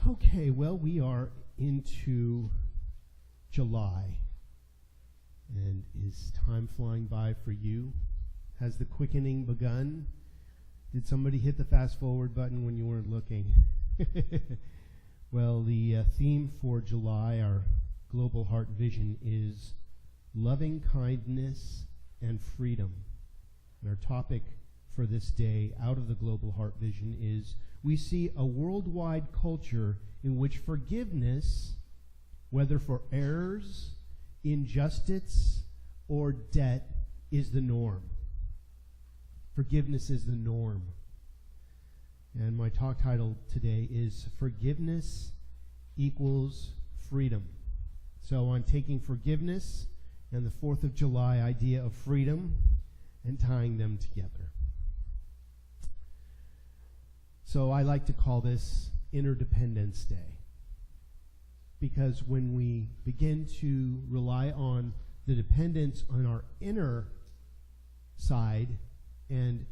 Okay, well, we are into July. And is time flying by for you? Has the quickening begun? Did somebody hit the fast forward button when you weren't looking? Well, the theme for July, our Global Heart Vision, is loving kindness and freedom. And our topic for this day out of the Global Heart Vision is we see a worldwide culture in which forgiveness, whether for errors, injustice, or debt, is the norm. Forgiveness is the norm. And my talk title today is Forgiveness Equals Freedom. So I'm taking forgiveness and the 4th of July idea of freedom and tying them together. So I like to call this Interdependence Day, because when we begin to rely on the dependence on our inner side and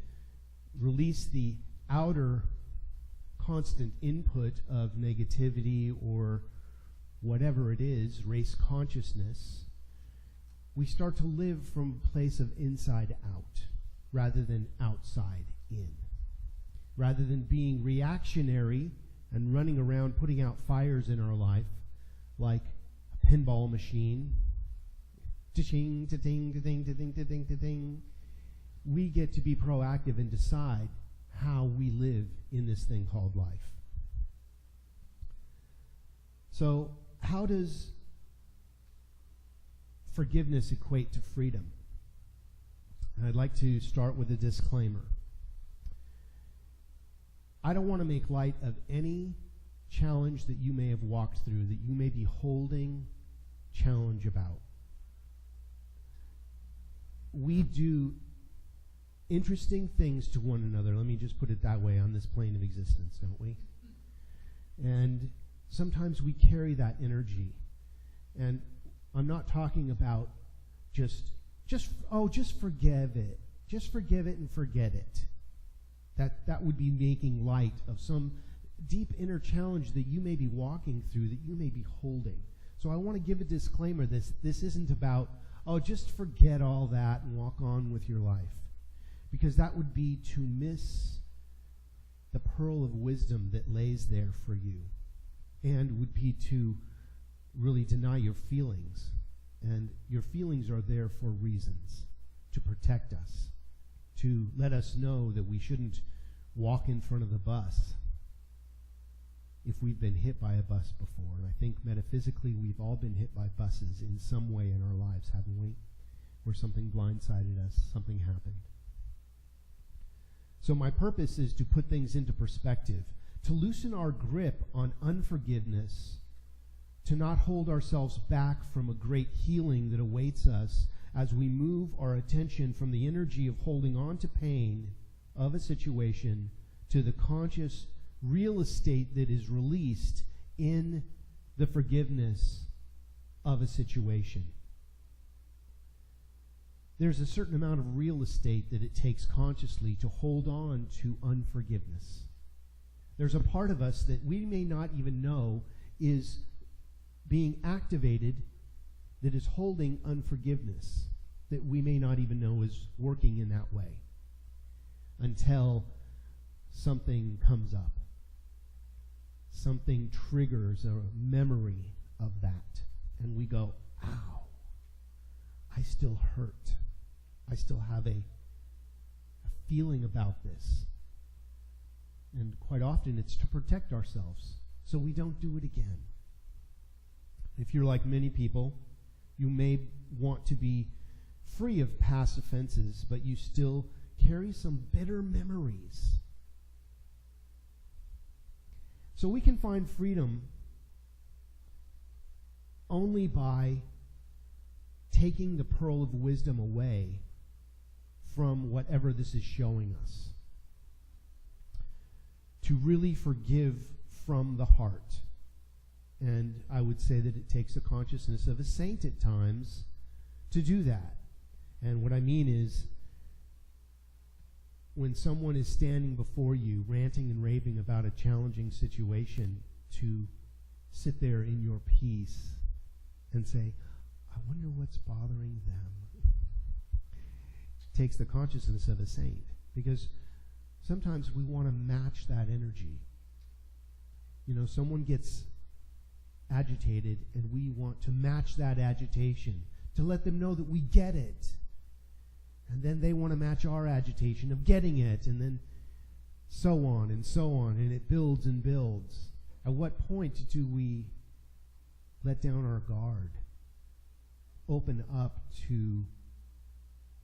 release the outer constant input of negativity or whatever it is, race consciousness, we start to live from a place of inside out rather than outside in. Rather than being reactionary and running around putting out fires in our life like a pinball machine, ta-ching, ta-ting, ta-ting, ta-ting, ta-ting, ta-ting, we get to be proactive and decide how we live in this thing called life. So, how does forgiveness equate to freedom? And I'd like to start with a disclaimer. I don't want to make light of any challenge that you may have walked through, that you may be holding challenge about. We do interesting things to one another, let me just put it that way, on this plane of existence, don't we? And sometimes we carry that energy. And I'm not talking about just forgive it. Just forgive it and forget it. That would be making light of some deep inner challenge that you may be walking through, that you may be holding. So I want to give a disclaimer. This isn't about, just forget all that and walk on with your life. Because that would be to miss the pearl of wisdom that lays there for you, and would be to really deny your feelings. And your feelings are there for reasons, to protect us, to let us know that we shouldn't walk in front of the bus if we've been hit by a bus before. And I think metaphysically we've all been hit by buses in some way in our lives, haven't we? Where something blindsided us, something happened. So my purpose is to put things into perspective, to loosen our grip on unforgiveness, to not hold ourselves back from a great healing that awaits us as we move our attention from the energy of holding on to pain of a situation to the conscious real estate that is released in the forgiveness of a situation. There's a certain amount of real estate that it takes consciously to hold on to unforgiveness. There's a part of us that we may not even know is being activated that is holding unforgiveness, that we may not even know is working in that way until something comes up. Something triggers a memory of that, and we go, ow, I still hurt. I still have a feeling about this. And quite often it's to protect ourselves so we don't do it again. If you're like many people, you may want to be free of past offenses, but you still carry some bitter memories. So we can find freedom only by taking the pearl of wisdom away from whatever this is showing us. To really forgive from the heart. And I would say that it takes a consciousness of a saint at times to do that. And what I mean is, when someone is standing before you ranting and raving about a challenging situation, to sit there in your peace and say, I wonder what's bothering them. It takes the consciousness of a saint, because sometimes we want to match that energy. You know, someone gets agitated and we want to match that agitation, to let them know that we get it. And then they want to match our agitation of getting it, and then so on, and it builds and builds. At what point do we let down our guard, open up to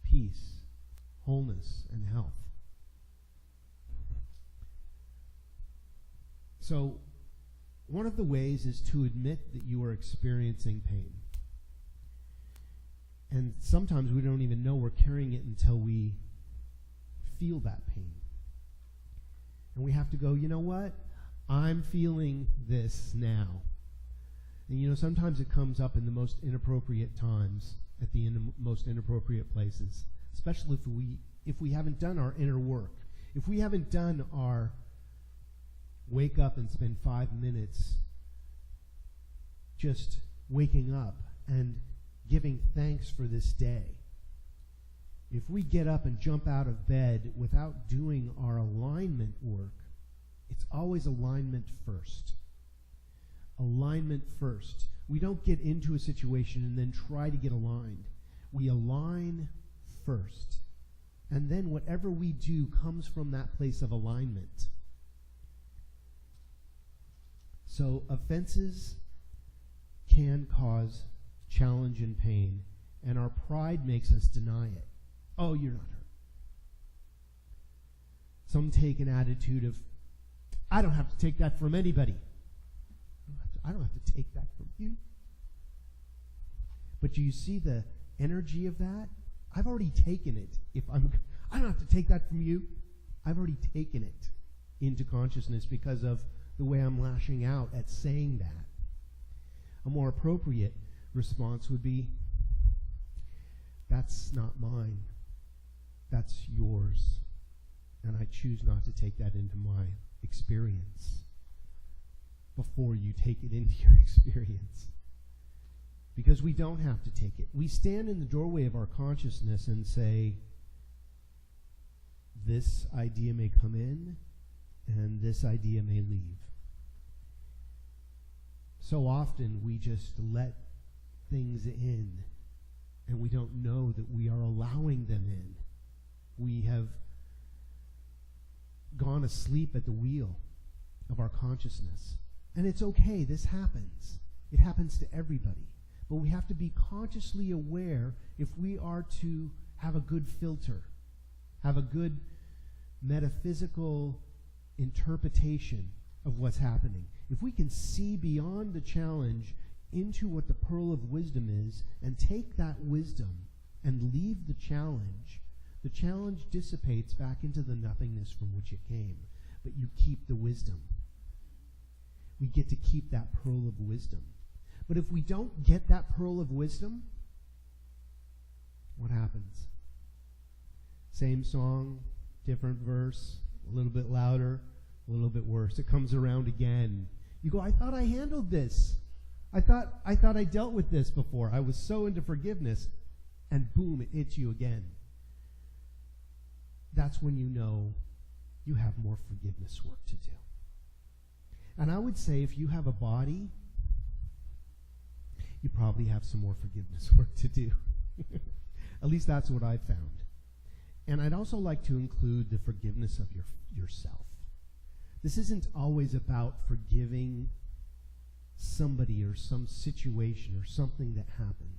peace, wholeness, and health? So, one of the ways is to admit that you are experiencing pain. And sometimes we don't even know we're carrying it until we feel that pain. And we have to go, you know what? I'm feeling this now. And you know, sometimes it comes up in the most inappropriate times, at the most inappropriate places, especially if we haven't done our inner work. If we haven't done our wake up and spend 5 minutes just waking up and giving thanks for this day. If we get up and jump out of bed without doing our alignment work, it's always alignment first. Alignment first. We don't get into a situation and then try to get aligned. We align first. And then whatever we do comes from that place of alignment. So offenses can cause challenge and pain, and our pride makes us deny it. Oh, you're not hurt. Some take an attitude of, I don't have to take that from anybody. I don't have to take that from you. But do you see the energy of that? I've already taken it. I don't have to take that from you. I've already taken it into consciousness because of the way I'm lashing out at saying that. A more appropriate response would be, that's not mine. That's yours. And I choose not to take that into my experience before you take it into your experience. Because we don't have to take it. We stand in the doorway of our consciousness and say, this idea may come in and this idea may leave. So often we just let things in and we don't know that we are allowing them in. We have gone asleep at the wheel of our consciousness. And it's okay, this happens. It happens to everybody. But we have to be consciously aware if we are to have a good filter, have a good metaphysical interpretation of what's happening. If we can see beyond the challenge into what the pearl of wisdom is and take that wisdom and leave the challenge dissipates back into the nothingness from which it came. But you keep the wisdom. We get to keep that pearl of wisdom. But if we don't get that pearl of wisdom, what happens? Same song, different verse, a little bit louder, a little bit worse. It comes around again. You go, I thought I handled this. I thought I dealt with this before. I was so into forgiveness. And boom, it hits you again. That's when you know you have more forgiveness work to do. And I would say if you have a body, you probably have some more forgiveness work to do. At least that's what I've found. And I'd also like to include the forgiveness of yourself. This isn't always about forgiving somebody or some situation or something that happened,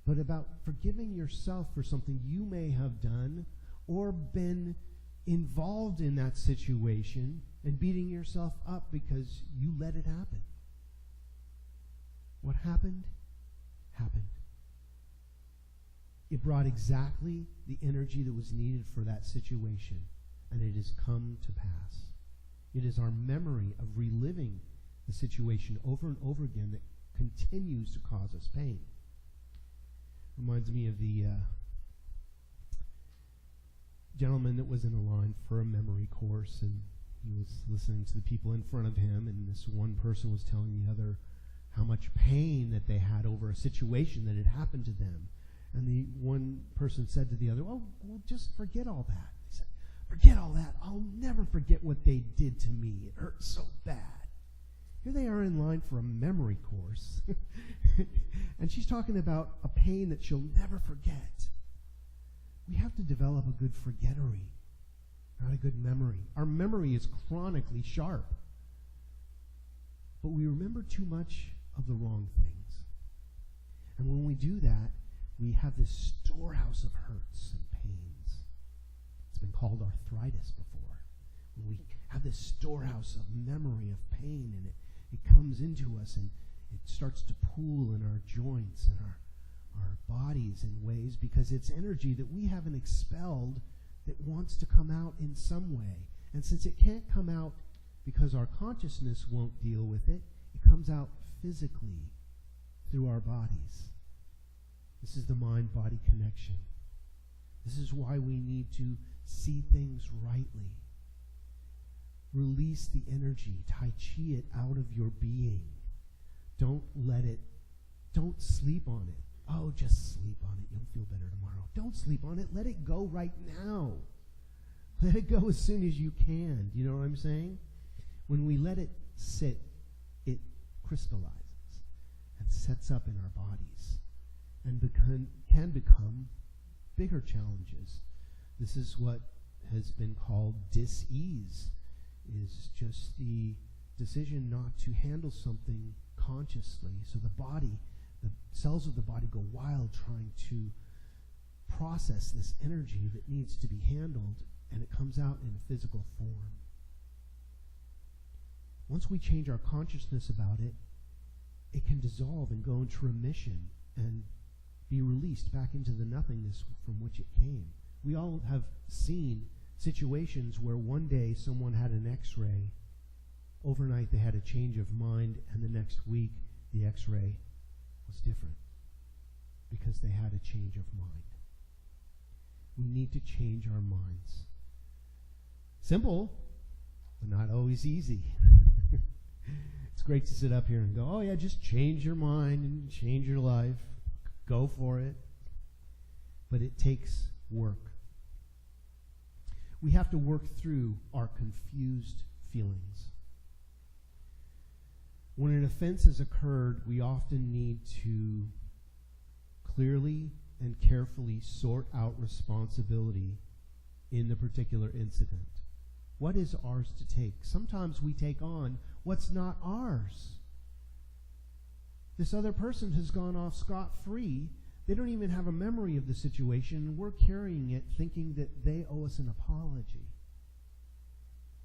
but about forgiving yourself for something you may have done or been involved in that situation and beating yourself up because you let it happen. What happened, happened. It brought exactly the energy that was needed for that situation, and it has come to pass. It is our memory of reliving the situation over and over again that continues to cause us pain. Reminds me of the gentleman that was in a line for a memory course, and he was listening to the people in front of him, and this one person was telling the other how much pain that they had over a situation that had happened to them. And the one person said to the other, well, just forget all that. He said, forget all that. I'll never forget what they did to me. It hurt so bad. Here they are in line for a memory course. And she's talking about a pain that she'll never forget. We have to develop a good forgettery, not a good memory. Our memory is chronically sharp. But we remember too much of the wrong things. And when we do that, we have this storehouse of hurts and pains. It's been called arthritis before. When we have this storehouse of memory of pain, and it comes into us, and it starts to pool in our joints and our bodies in ways, because it's energy that we haven't expelled that wants to come out in some way. And since it can't come out because our consciousness won't deal with it, it comes out physically through our bodies. This is the mind-body connection. This is why we need to see things rightly. Release the energy. Tai Chi it out of your being. Don't sleep on it. Oh, just sleep on it. You'll feel better tomorrow. Don't sleep on it. Let it go right now. Let it go as soon as you can. Do you know what I'm saying? When we let it sit, it crystallizes and sets up in our bodies and can become bigger challenges. This is what has been called dis-ease, is just the decision not to handle something consciously. So the cells of the body go wild trying to process this energy that needs to be handled, and it comes out in a physical form. Once we change our consciousness about it, it can dissolve and go into remission and be released back into the nothingness from which it came. We all have seen situations where one day someone had an x-ray, overnight they had a change of mind, and the next week the x-ray was different because they had a change of mind. We need to change our minds. Simple, but not always easy. It's great to sit up here and go, oh yeah, just change your mind and change your life. Go for it. But it takes work. We have to work through our confused feelings. When an offense has occurred, we often need to clearly and carefully sort out responsibility in the particular incident. What is ours to take? Sometimes we take on what's not ours. This other person has gone off scot-free. They don't even have a memory of the situation, and we're carrying it thinking that they owe us an apology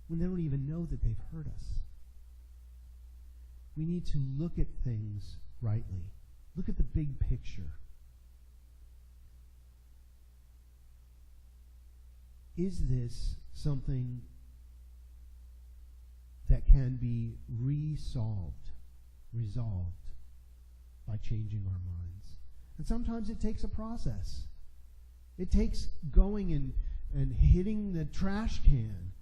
when they don't even know that they've hurt us. We need to look at things rightly. Look at the big picture. Is this something that can be resolved by changing our minds? And sometimes it takes a process. It takes going and hitting the trash can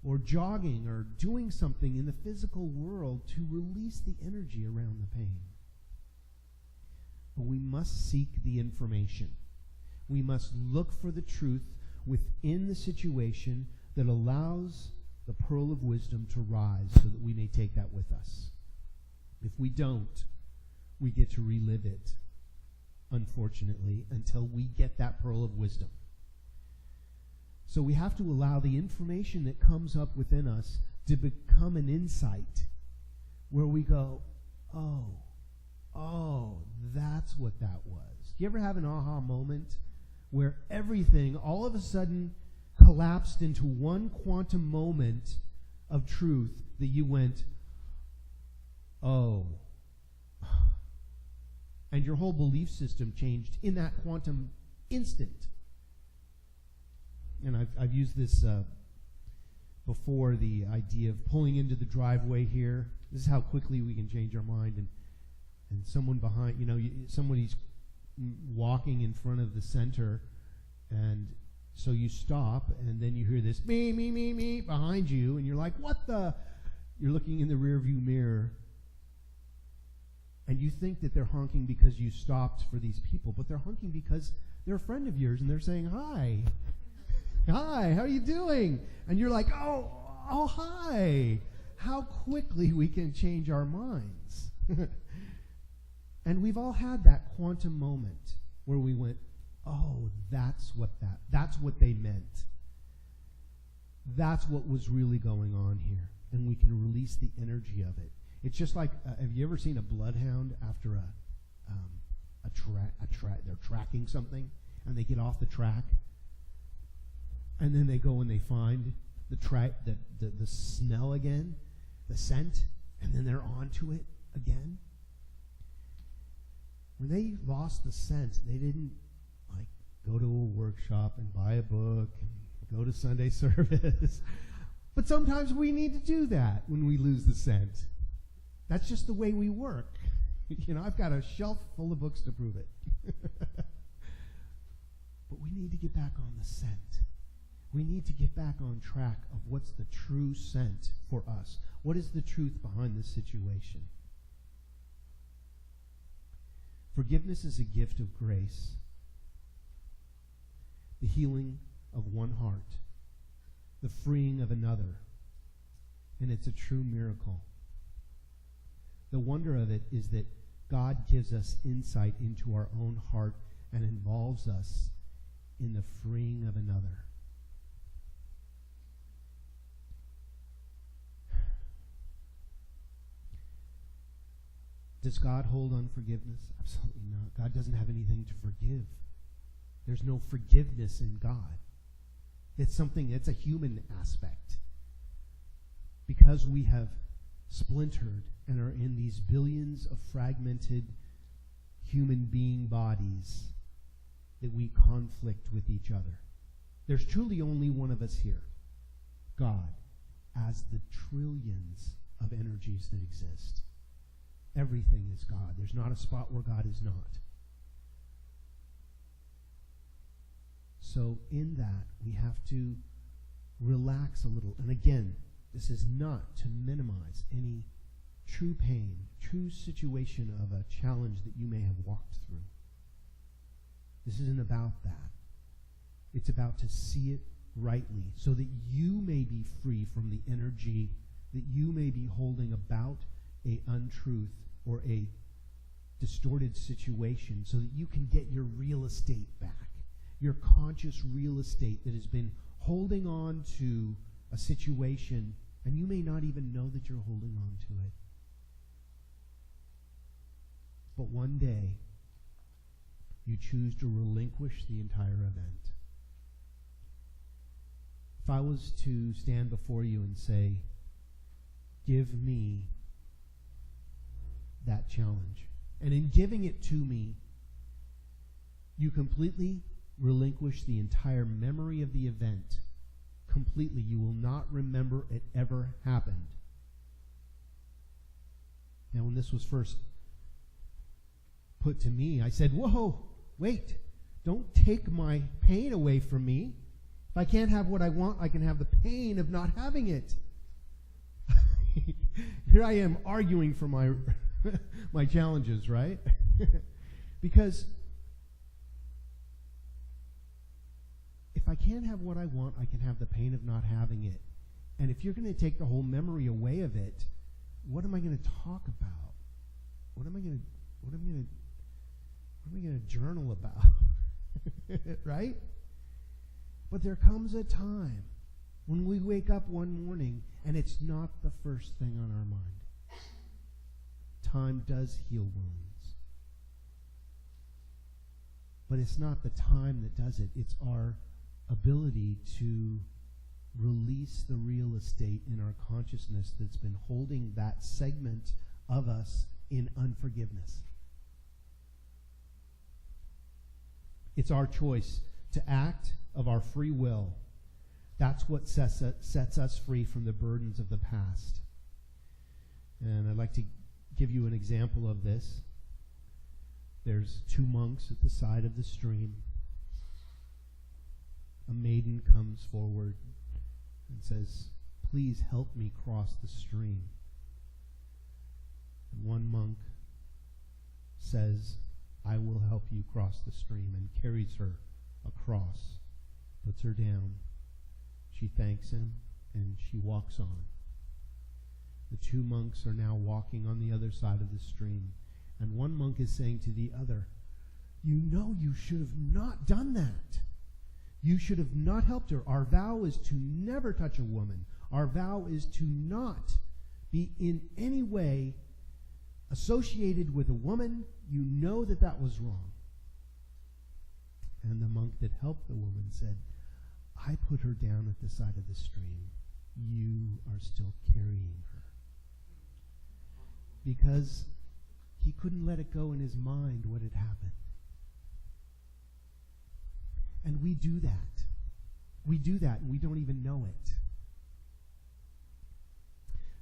or jogging or doing something in the physical world to release the energy around the pain. But we must seek the information. We must look for the truth within the situation that allows the pearl of wisdom to rise so that we may take that with us. If we don't, we get to relive it, unfortunately, until we get that pearl of wisdom. So we have to allow the information that comes up within us to become an insight where we go, oh, that's what that was. Do you ever have an aha moment where everything all of a sudden collapsed into one quantum moment of truth that you went, oh, and your whole belief system changed in that quantum instant? And I've used this before, the idea of pulling into the driveway here. This is how quickly we can change our mind. And someone behind, somebody's walking in front of the center, and So you stop, and then you hear this me, me, me, me behind you, and you're like, what the? You're looking in the rearview mirror, and you think that they're honking because you stopped for these people, but they're honking because they're a friend of yours, and they're saying, hi. Hi, how are you doing? And you're like, oh, hi. How quickly we can change our minds. And we've all had that quantum moment where we went, oh, that's what they meant. That's what was really going on here. And we can release the energy of it. It's just like, have you ever seen a bloodhound after they're tracking something, and they get off the track, and then they go and they find the smell again, the scent, and then they're onto it again? When they lost the scent, they didn't like go to a workshop and buy a book and go to Sunday service. But sometimes we need to do that when we lose the scent. That's just the way we work. I've got a shelf full of books to prove it. But we need to get back on the scent. We need to get back on track of what's the true scent for us. What is the truth behind this situation? Forgiveness is a gift of grace, the healing of one heart, the freeing of another, and it's a true miracle. The wonder of it is that God gives us insight into our own heart and involves us in the freeing of another. Does God hold unforgiveness? Absolutely not. God doesn't have anything to forgive. There's no forgiveness in God. It's a human aspect. Because we have splintered and are in these billions of fragmented human being bodies, that we conflict with each other. There's truly only one of us here, God, as the trillions of energies that exist. Everything is God. There's not a spot where God is not. So in that, we have to relax a little. And again, this is not to minimize any true pain, true situation of a challenge that you may have walked through. This isn't about that. It's about to see it rightly so that you may be free from the energy that you may be holding about a untruth or a distorted situation, so that you can get your real estate back, your conscious real estate that has been holding on to a situation, and you may not even know that you're holding on to it. But one day, you choose to relinquish the entire event. If I was to stand before you and say, give me that challenge, and in giving it to me, you completely relinquish the entire memory of the event. Completely. You will not remember it ever happened. Now, when this was first put to me, I said, whoa, wait, don't take my pain away from me. If I can't have what I want, I can have the pain of not having it. Here I am arguing for my my challenges, right? Because if I can't have what I want, I can have the pain of not having it. And if you're going to take the whole memory away of it, what am I going to talk about? What am I going to journal about? Right? But there comes a time when we wake up one morning and it's not the first thing on our mind. Time does heal wounds. But it's not the time that does it. It's our ability to release the real estate in our consciousness that's been holding that segment of us in unforgiveness. It's our choice to act of our free will. That's what sets us free from the burdens of the past. And I'd like to give you an example of this. There's two monks at the side of the stream. a maiden comes forward and says, "Please help me cross the stream." And one monk says, "I will help you cross the stream," and carries her across, puts her down. She thanks him, and she walks on. The two monks are now walking on the other side of the stream, and one monk is saying to the other, "You know you should have not done that. You should have not helped her. Our vow is to never touch a woman. Our vow is to not be in any way associated with a woman. You know that that was wrong." And the monk that helped the woman said, "I put her down at the side of the stream. You are still carrying her." Because he couldn't let it go in his mind what had happened. And we do that. We do that and we don't even know it.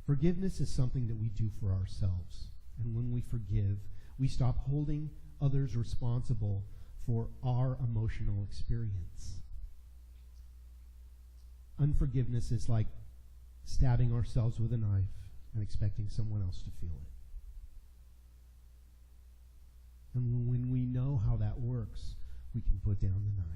Forgiveness is something that we do for ourselves. And when we forgive, we stop holding others responsible for our emotional experience. Unforgiveness is like stabbing ourselves with a knife and expecting someone else to feel it. And when we know how that works, we can put down the knife.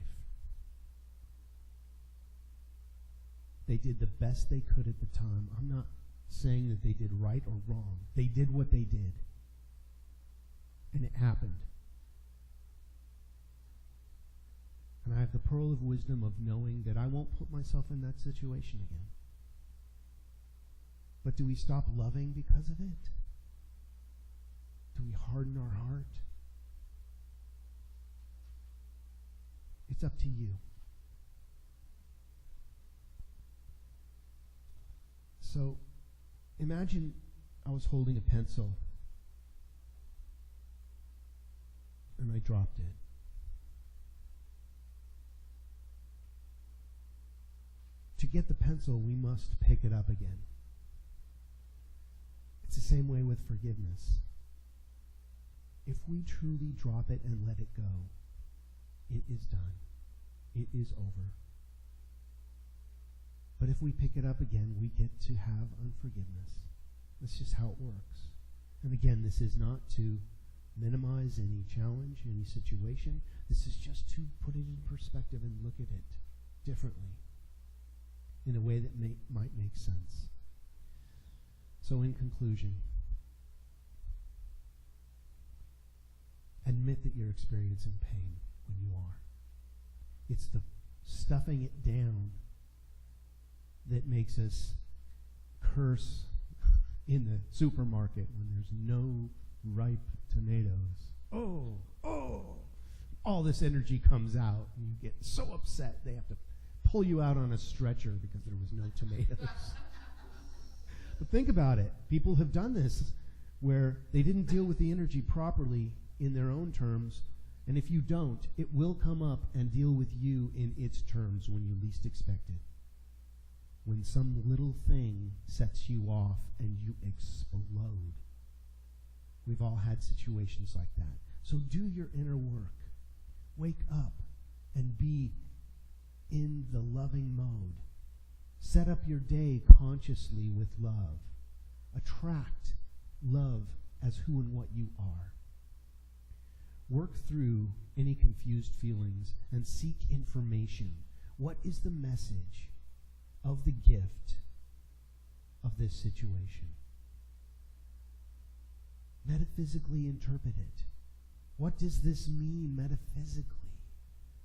They did the best they could at the time. I'm not saying that they did right or wrong. They did what they did. And it happened. And I have the pearl of wisdom of knowing that I won't put myself in that situation again. But do we stop loving because of it? Do we harden our heart? It's up to you. So imagine I was holding a pencil and I dropped it. To get the pencil, we must pick it up again. It's the same way with forgiveness. If we truly drop it and let it go, it is done. It is over. But if we pick it up again, we get to have unforgiveness. That's just how it works. And again, this is not to minimize any challenge, any situation. This is just to put it in perspective and look at it differently in a way that might make sense. So in conclusion, admit that you're experiencing pain when you are. It's the stuffing it down that makes us curse in the supermarket when there's no ripe tomatoes. Oh, all this energy comes out and you get so upset they have to pull you out on a stretcher because there was no tomatoes. But think about it. People have done this where they didn't deal with the energy properly in their own terms, and if you don't, it will come up and deal with you in its terms when you least expect it. When some little thing sets you off and you explode. We've all had situations like that. So do your inner work. Wake up and be in the loving mode. Set up your day consciously with love. Attract love as who and what you are. Work through any confused feelings and seek information. What is the message of the gift of this situation? Metaphysically interpret it. What does this mean metaphysically?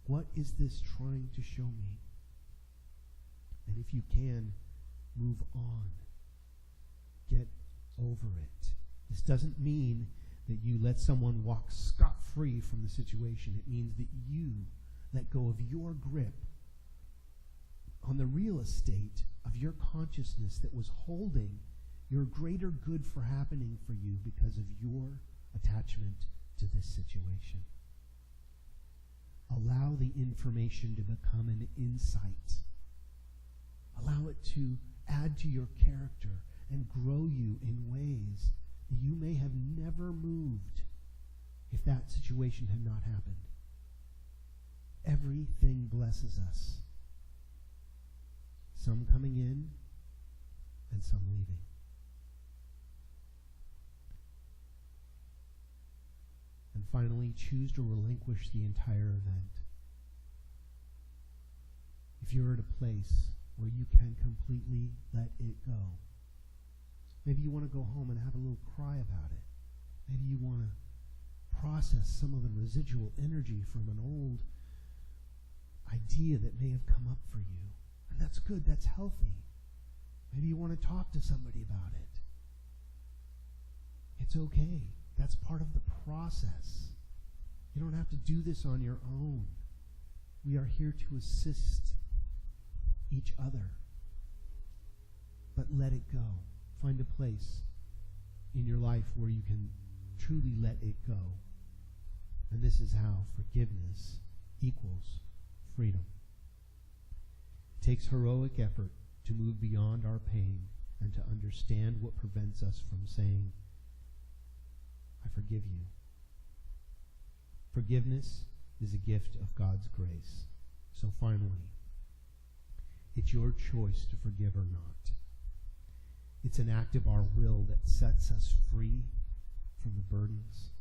What is this trying to show me? And if you can, move on. Get over it. This doesn't mean that you let someone walk scot-free from the situation. It means that you let go of your grip on the real estate of your consciousness that was holding your greater good for happening for you because of your attachment to this situation. Allow the information to become an insight. Allow it to add to your character and grow you in ways that you may have never moved if that situation had not happened. Everything blesses us some coming in and some leaving. And finally, choose to relinquish the entire event. If you're at a place where you can completely let it go, maybe you want to go home and have a little cry about it. Maybe you want to process some of the residual energy from an old idea that may have come up for you. And that's good, that's healthy. Maybe you want to talk to somebody about it. It's okay. That's part of the process. You don't have to do this on your own. We are here to assist each other. But let it go. Find a place in your life where you can truly let it go. And this is how forgiveness equals freedom. It takes heroic effort to move beyond our pain and to understand what prevents us from saying, I forgive you. Forgiveness is a gift of God's grace. So finally, it's your choice to forgive or not. It's an act of our will that sets us free from the burdens